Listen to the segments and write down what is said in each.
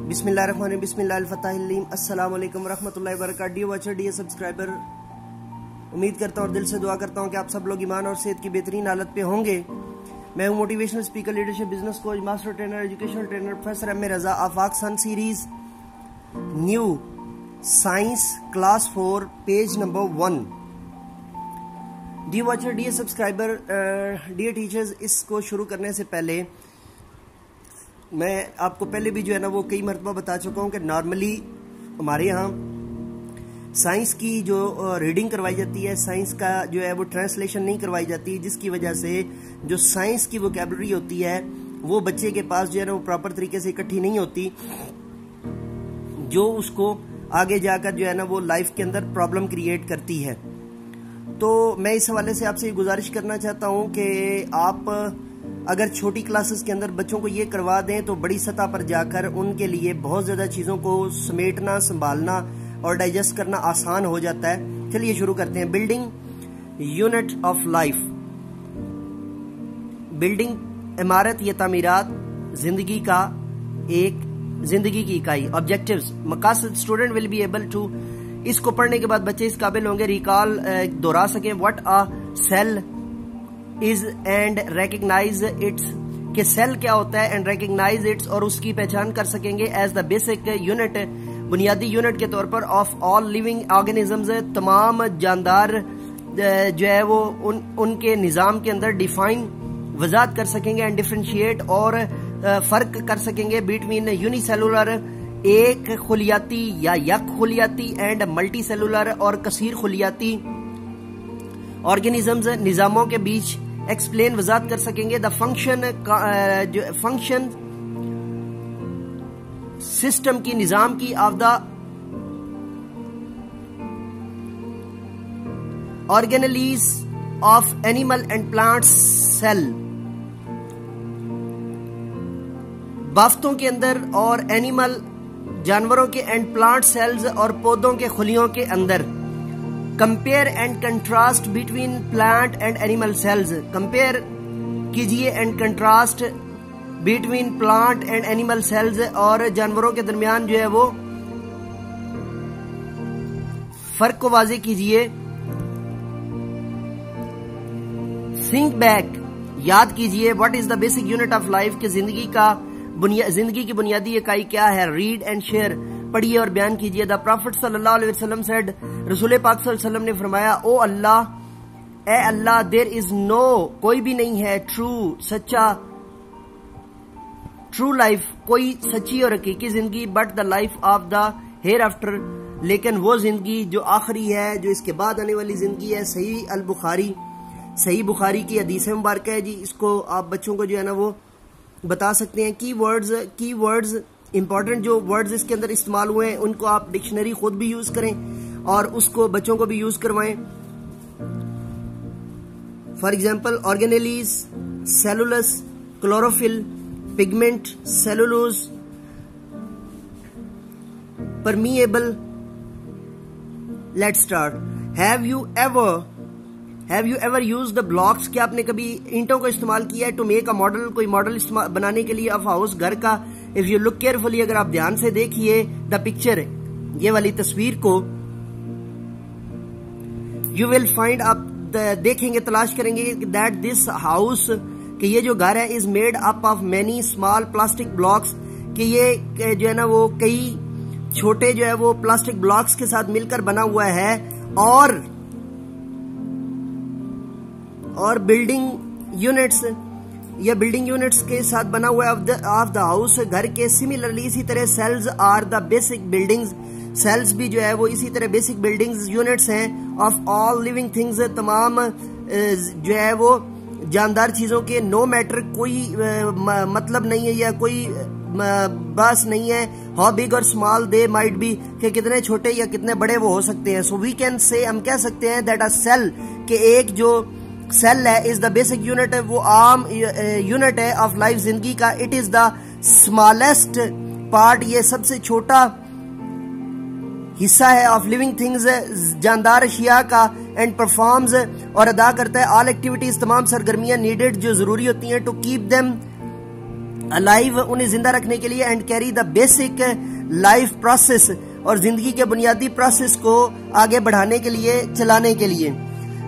बिस्मिल्लाहिर्रहमानिर्रहीम अस्सलाम वालेकुम रहमतुल्लाहि व बरकातहू। डियर वॉचर, डियर सब्सक्राइबर, उम्मीद करता हूँ और दिल से दुआ करता हूँ कि आप सब लोग ईमान और सेहत की बेहतरीन हालत पे होंगे। मैं हूँ motivational speaker, leadership, business coach, master trainer, educational trainer professor M A Raza. Afaq Sun Series new science class 4 page number 1। Dear watcher, dear subscriber, dear teachers, इसको शुरू करने से पहले मैं आपको पहले भी जो है ना वो कई मरतबा बता चुका हूँ कि नॉर्मली हमारे यहाँ साइंस की जो रीडिंग करवाई जाती है, साइंस का जो है वो ट्रांसलेशन नहीं करवाई जाती, जिसकी वजह से जो साइंस की वोकैबुलरी होती है वो बच्चे के पास जो है ना वो प्रॉपर तरीके से इकट्ठी नहीं होती, जो उसको आगे जाकर जो है ना वो लाइफ के अंदर प्रॉब्लम क्रिएट करती है। तो मैं इस हवाले से आपसे गुजारिश करना चाहता हूँ कि आप अगर छोटी क्लासेस के अंदर बच्चों को ये करवा दें तो बड़ी सतह पर जाकर उनके लिए बहुत ज़्यादा चीज़ों को समेटना, संभालना और डाइजेस्ट करना आसान हो जाता है। चलिए शुरू करते हैं। Building unit of life. Building इमारत या तामीरात जिंदगी का एक जिंदगी की इकाई। ऑब्जेक्टिव्स, मकासद, student will be able to, इसको पढ़ने के बाद बच्चे इस काबिल होंगे रिकॉल, दोहरा सकें what a cell is and recognize its, के सेल क्या होता है, एंड रिकग्नाइज इट्स, और उसकी पहचान कर सकेंगे एज द बेसिक यूनिट, बुनियादी यूनिट के तौर पर, ऑफ ऑल लिविंग ऑर्गेनिजम्स, तमाम जानदार जो है वो उनके निज़ाम के अंदर डिफाइन वजात कर सकेंगे, एंड डिफरेंशिएट, और फर्क कर सकेंगे बिटवीन यूनिसेलुलर, एक खुलियाती या यक खुलियाती, एंड मल्टी सेलुलर और कसीर खुलियाती ऑर्गेनिजम्स, निज़ामों के बीच एक्सप्लेन वजात कर सकेंगे। द फंक्शन, जो फंक्शन सिस्टम की, निजाम की, of the organelles of animal and plant cell, बाफ्तों के अंदर और एनिमल जानवरों के एंड प्लांट सेल्स और पौधों के खुलियों के अंदर। Compare and contrast between plant and animal cells, compare कीजिए and contrast between plant and animal cells, और जानवरों के दरमियान जो है वो फर्क को वाजे कीजिए। थिंक बैक, याद कीजिए what is the basic unit of life, कि जिंदगी की बुनियादी इकाई क्या है। रीड एंड शेयर, पढ़िए और बयान कीजिए। द प्रॉफिट सल्लल्लाहु अलैहि वसल्लम सेड, रसूल पाक सल्लल्लाहु अलैहि वसल्लम ने फरमाया, ओ अल्लाह, ए अल्लाह, देयर इज नो, कोई भी नहीं है, ट्रू, सच्चा, ट्रू लाइफ, कोई सच्ची और हकीकी जिंदगी, but the life of the hereafter, लेकिन वो जिंदगी जो आखिरी है, जो इसके बाद आने वाली जिंदगी है। सही अल बुखारी, सही बुखारी की हदीस मुबारक है जी। इसको आप बच्चों को जो है ना वो बता सकते हैं। की वर्ड्स इंपॉर्टेंट जो वर्ड्स इसके अंदर इस्तेमाल हुए हैं उनको आप डिक्शनरी खुद भी यूज करें और उसको बच्चों को भी यूज करवाएं। For example, organelles, cellulose, chlorophyll, pigment, cellulose, permeable. Let's start. Have you ever use the blocks, क्या आपने कभी ईंटों को इस्तेमाल किया है टू मेक अ मॉडल, कोई मॉडल बनाने के लिए ऑफ हाउस, घर का। इफ यू लुक केयरफुली, अगर आप ध्यान से देखिए द पिक्चर, ये वाली तस्वीर को, यू विल फाइंड, आप देखेंगे, तलाश करेंगे दैट दिस हाउस, कि ये जो घर है, is made up of many small plastic blocks, कि ये जो है ना वो कई छोटे जो है वो प्लास्टिक ब्लॉक्स के साथ मिलकर बना हुआ है, और बिल्डिंग यूनिट्स, या बिल्डिंग यूनिट्स के साथ बना हुआ है ऑफ द हाउस, घर के। सिमिलरली, इसी तरह cells are the basic buildings, cells भी जो है वो इसी तरह बेसिक बिल्डिंग्स, यूनिट्स हैं ऑफ ऑल लिविंग थिंग्स, तमाम जो है वो जानदार चीजों के। नो मैटर, कोई मतलब नहीं है या कोई बस नहीं है। हाउ बिग और स्मॉल दे माइट बी, कि कितने छोटे या कितने बड़े वो हो सकते हैं। सो वी कैन से, हम कह सकते हैं दैट अ सेल, के एक जो सेल है, इज द बेसिक यूनिट है, वो आम यूनिट है ऑफ लाइफ, जिंदगी का। It is the smallest part, ये सबसे छोटा हिस्सा है ऑफ लिविंग थिंग्स, जानदार अशिया का। एंड परफॉर्म्स, और अदा करता है ऑल एक्टिविटीज, तमाम सरगर्मियां नीडेड जो जरूरी होती हैं, टू कीप देम अलाइव उन्हें जिंदा रखने के लिए, and carry the basic life process और जिंदगी के बुनियादी प्रोसेस को आगे बढ़ाने के लिए, चलाने के लिए।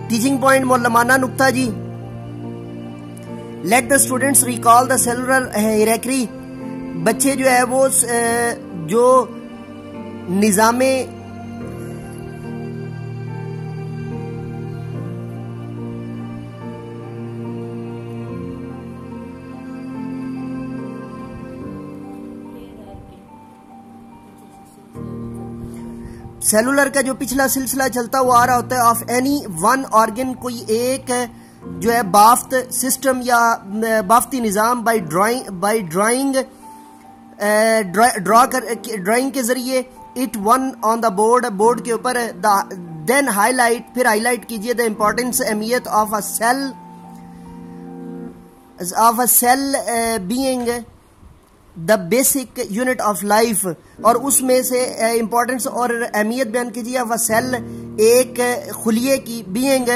टीचिंग पॉइंट मौलमाना नुक्ता जी, let the students recall the cellular hierarchy. बच्चे जो है वो जो निजामे सेलुलर का जो पिछला सिलसिला चलता हुआ आ रहा होता है, ऑफ एनी वन ऑर्गन, कोई एक जो है बाफ्त सिस्टम या बाफ्ती निज़ाम, ड्राइंग के जरिए, it one on the board के ऊपर, देन हाईलाइट, फिर हाईलाइट कीजिए द इम्पोर्टेंस, अहमियत of a cell being the basic unit of life, और उसमें से इंपॉर्टेंस और अहमियत बयान कीजिए ऑफ अ सेल, एक खुलिये की, being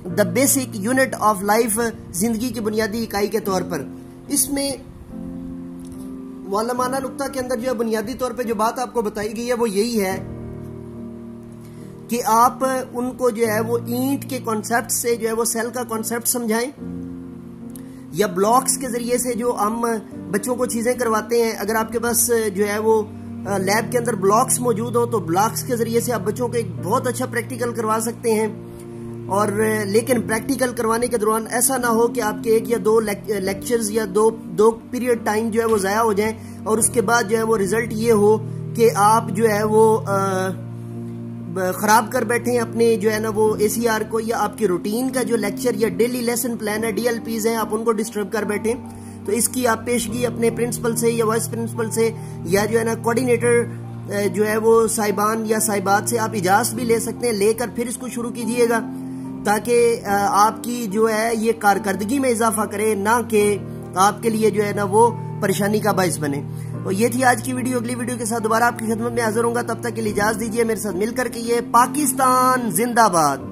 the basic unit of life, जिंदगी की बुनियादी इकाई के तौर पर। इसमें मौलमाना नुक्ता के अंदर जो है बुनियादी तौर पे जो बात आपको बताई गई है वो यही है कि आप उनको जो है वो ईंट के कॉन्सेप्ट से जो है वो सेल का कॉन्सेप्ट समझाएं, या ब्लॉक्स के जरिए से जो हम बच्चों को चीजें करवाते हैं। अगर आपके पास जो है वो लैब के अंदर ब्लॉक्स मौजूद हो तो ब्लॉक्स के जरिए से आप बच्चों को एक बहुत अच्छा प्रैक्टिकल करवा सकते हैं। और लेकिन प्रैक्टिकल करवाने के दौरान ऐसा ना हो कि आपके एक या दो लेक्चर्स या दो पीरियड टाइम जो है वो ज़ाया हो जाए, और उसके बाद जो है वो रिजल्ट ये हो कि आप जो है वो ख़राब कर बैठे हैं अपने जो है ना वो ACR को, या आपकी रूटीन का जो लेक्चर या डेली लेसन प्लान है, DLPs हैं, आप उनको डिस्टर्ब कर बैठे। तो इसकी आप पेशगी अपने प्रिंसिपल से या वाइस प्रिंसिपल से या जो है ना कोऑर्डिनेटर जो है वो साहिबान या साहिबात से आप इजाज़त भी ले सकते हैं, लेकर फिर इसको शुरू कीजिएगा, ताकि आपकी जो है ये कारकर्दगी में इजाफा करे, ना कि आपके लिए जो है ना वो परेशानी का बायस बने। तो ये थी आज की वीडियो। अगली वीडियो के साथ दोबारा आपकी खिदमत में हाजिर होऊंगा, तब तक के लिए इजाज़त दीजिए। मेरे साथ मिलकर के ये पाकिस्तान जिंदाबाद।